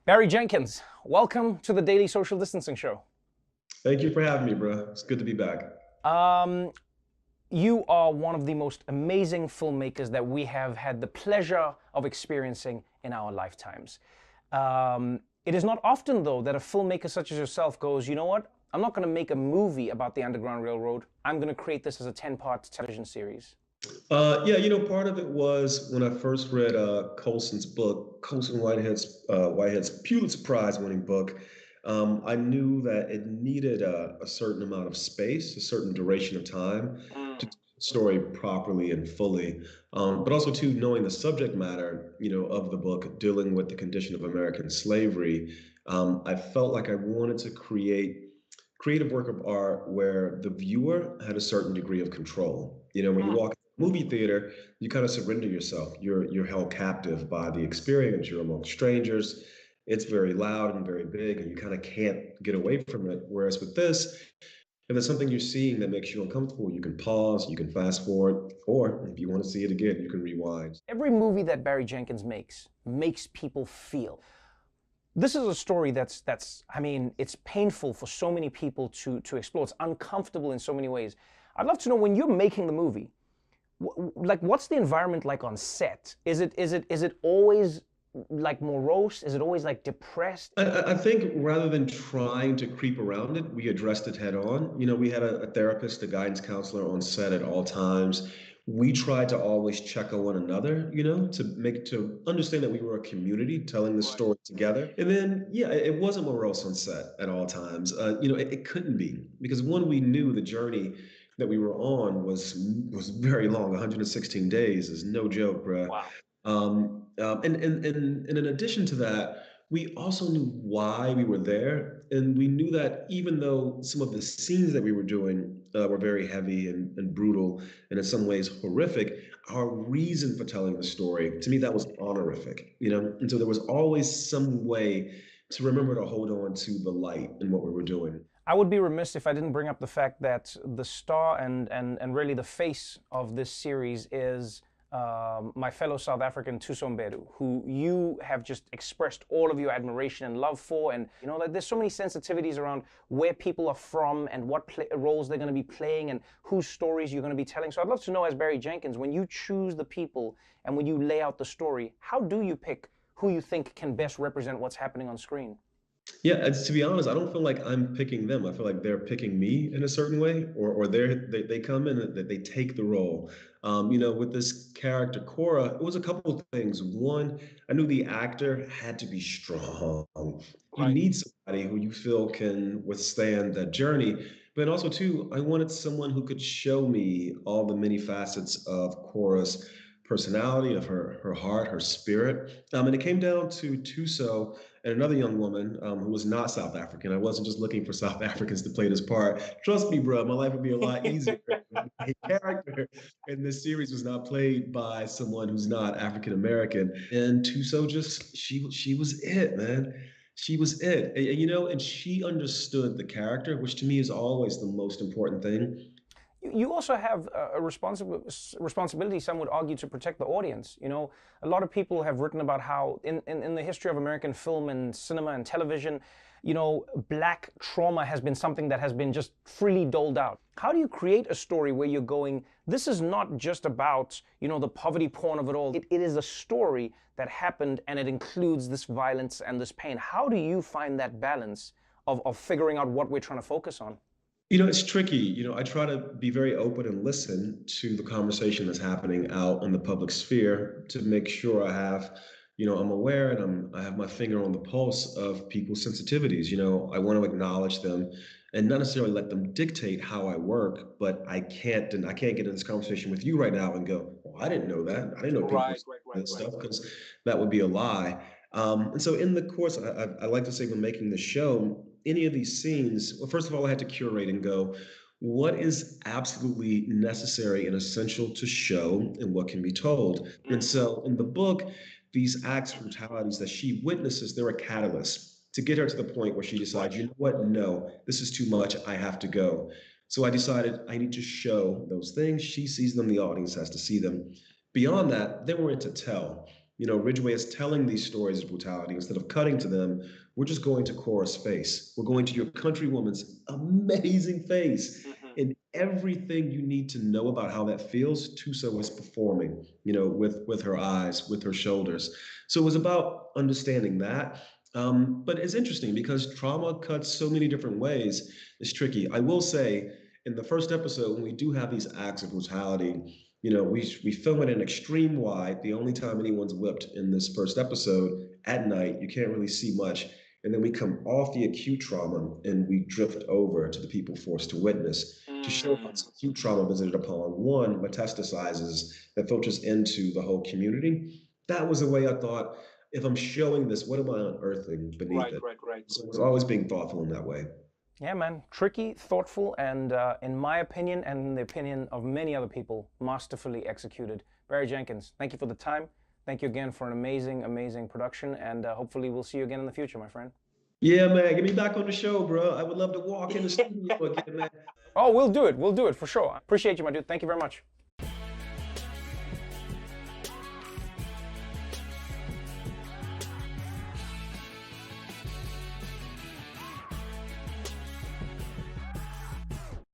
Barry Jenkins, welcome to the Daily Social Distancing Show. Thank you for having me, bro. It's good to be back. Um, you are one of the most amazing filmmakers that we have had the pleasure of experiencing in our lifetimes. It is not often, though, that a filmmaker such as yourself goes, you know what? I'm not going to make a movie about the Underground Railroad. I'm going to create this as a 10-part television series. Yeah, part of it was when I first read Colson's book, Colson Whitehead's Pulitzer Prize-winning book. I knew that it needed a certain amount of space, a certain duration of time to tell the story properly and fully. But also, too, knowing the subject matter, of the book, dealing with the condition of American slavery, I felt like I wanted to create creative work of art where the viewer had a certain degree of control. When you walk in a movie theater, you kind of surrender yourself. You're held captive by the experience. You're among strangers. It's very loud and very big, and you kind of can't get away from it. Whereas with this, if there's something you're seeing that makes you uncomfortable, you can pause, you can fast forward, or if you want to see it again, you can rewind. Every movie that Barry Jenkins makes people feel. This is a story I mean, it's painful for so many people to explore. It's uncomfortable in so many ways. I'd love to know, when you're making the movie, what's the environment like on set? Is it always like morose? Is it always like depressed? I think rather than trying to creep around it, we addressed it head on. We had a therapist, a guidance counselor on set at all times. We tried to always check on one another, to understand that we were a community telling the story together. And then, yeah, it wasn't morose on set at all times. It couldn't be, because one, we knew the journey that we were on was very long. 116 days is no joke, bruh. Wow. And in addition to that, we also knew why we were there. And we knew that even though some of the scenes that we were doing were very heavy and brutal and in some ways horrific, our reason for telling the story, to me, that was honorific, And so there was always some way to remember to hold on to the light in what we were doing. I would be remiss if I didn't bring up the fact that the star and really the face of this series is my fellow South African Thuso Mbedu, who you have just expressed all of your admiration and love for. And there's so many sensitivities around where people are from and what roles they're going to be playing and whose stories you're going to be telling. So I'd love to know, as Barry Jenkins, when you choose the people and when you lay out the story, how do you pick who you think can best represent what's happening on screen? Yeah, to be honest, I don't feel like I'm picking them. I feel like they're picking me in a certain way, or they come in and they take the role. With this character Cora, it was a couple of things. One, I knew the actor had to be strong. You Right. need somebody who you feel can withstand that journey. But also, too, I wanted someone who could show me all the many facets of Cora's personality, of her heart, her spirit. And it came down to Tuso and another young woman who was not South African. I wasn't just looking for South Africans to play this part. Trust me, bro, my life would be a lot easier. The character in this series was not played by someone who's not African American, and Tuso she was it, man. She was it, and she understood the character, which to me is always the most important thing. You also have a responsibility, some would argue, to protect the audience. A lot of people have written about how in the history of American film and cinema and television, black trauma has been something that has been just freely doled out. How do you create a story where you're going, this is not just about, the poverty porn of it all. It is a story that happened, and it includes this violence and this pain. How do you find that balance of figuring out what we're trying to focus on? It's tricky. I try to be very open and listen to the conversation that's happening out in the public sphere to make sure I'm aware and I have my finger on the pulse of people's sensitivities. I want to acknowledge them and not necessarily let them dictate how I work, but I can't get in this conversation with you right now and go, well, I didn't know that. I didn't know people this stuff, because that would be a lie. And so in the course, I like to say, when making the show, any of these scenes, well, first of all, I had to curate and go, what is absolutely necessary and essential to show and what can be told? And so in the book, these acts of brutalities that she witnesses, they're a catalyst to get her to the point where she decides, you know what, no, this is too much, I have to go. So I decided I need to show those things. She sees them, the audience has to see them. Beyond that, they were to tell. Ridgway is telling these stories of brutality. Instead of cutting to them, we're just going to Cora's face. We're going to your countrywoman's amazing face. And everything you need to know about how that feels, Tuso is performing, with her eyes, with her shoulders. So it was about understanding that. But it's interesting because trauma cuts so many different ways. It's tricky. I will say, in the first episode, when we do have these acts of brutality, we film it in extreme wide. The only time anyone's whipped in this first episode at night, you can't really see much. And then we come off the acute trauma and we drift over to the people forced to witness to show how this acute trauma visited upon one metastasizes that filters into the whole community. That was the way I thought, if I'm showing this, what am I unearthing beneath it? So it was always being thoughtful in that way. Yeah, man. Tricky, thoughtful, and in my opinion, and in the opinion of many other people, masterfully executed. Barry Jenkins, thank you for the time. Thank you again for an amazing, amazing production, and hopefully we'll see you again in the future, my friend. Yeah, man. Get me back on the show, bro. I would love to walk in the studio again, man. Oh, we'll do it. We'll do it for sure. Appreciate you, my dude. Thank you very much.